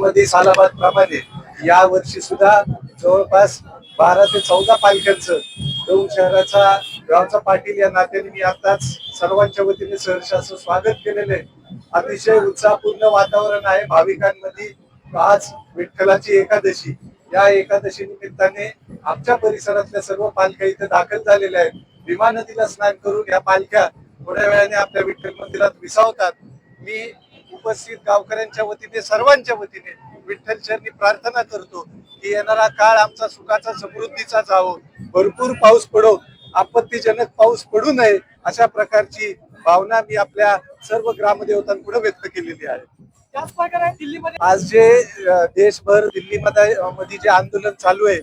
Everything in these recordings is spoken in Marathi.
मध्ये सालाबाद प्रमाणे या वर्षी सुद्धा जवळपास 12 ते 14 पालख्यांचं दौंड शहराचा गावचा पाटील या नात्याने मी आताच सर्वांच्या वतीने सहर्ष असं स्वागत केलेलं आहे. अतिशय उत्साहपूर्ण वातावरण आहे भाविकांमध्ये. आज विठ्ठलाची एकादशी, या एकादशी निमित्ताने आमच्या परिसरातल्या सर्व पालख्या इथे दाखल झालेल्या आहेत. भीमा नदीला स्नान करून या पालख्या थोड्या वेळाने आपल्या विठ्ठल मंदिरात विसावतात. मी उपस्थित गावकऱ्यांच्या वतीने सर्वांच्या वतीने विठ्ठल चरणी प्रार्थना करतो की येणारा काळ आमचा सुखाचा समृद्धीचा जावो, भरपूर पाऊस पडो, आपत्तीजनक पाऊस पडू नये अशा प्रकारची भावना मी आपल्या सर्व ग्रामदेवतांपुढे व्यक्त केलेली आहे. त्याच प्रकारे दिल्लीमध्ये आज जे देशभर दिल्लीमध्ये जे आंदोलन चालू आहे,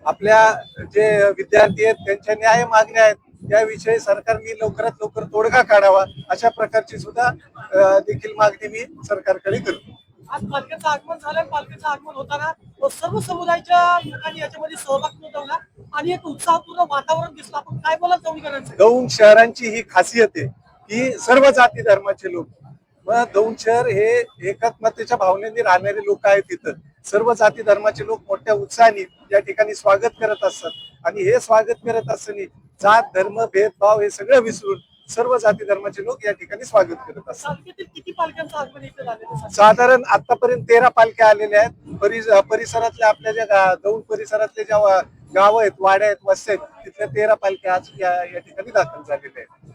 आपल्या जे विद्यार्थी आहेत त्यांच्या न्याय मागण्या आहेत, त्याविषयी सरकारने लवकरात लवकर तोडगा काढावा अशा प्रकारची सुद्धा देखील मागणी मी सरकारकडे करतो. आज पालख्यांचं आगमन झालं. पालख्यांचं आगमन होताना सर्व समुदायाच्या लोकांनी याच्यामध्ये सहभाग नोंदवला आणि एक उत्साहपूर्ण वातावरण दिसलं. आपण काय बोला दौंडकरांचं? दौंड शहरांची ही खासियत आहे की सर्व जाती धर्माचे लोक, मग दौंड शहर हे एकात्मतेच्या भावनेने राहणारे लोक आहेत. तिथं सर्व जाती धर्माचे लोक मोठ्या उत्साहाने या ठिकाणी स्वागत करत असतात आणि हे स्वागत करत असताना जात धर्म भेदभाव हे सगळं विसरून सर्व जाती धर्माचे लोक या ठिकाणी स्वागत करत असतात. तालुक्यातील किती पालख्यांचं आगमन इथे झालेलं? साधारण आतापर्यंत 13 पालख्या आलेल्या आहेत. परिसरातल्या आपल्या ज्या दौंड परिसरातले ज्या गाव आहेत, वाड्या आहेत, वस्त्या आहेत, तिथल्या 13 पालख्या आज या ठिकाणी दाखल झालेल्या आहेत.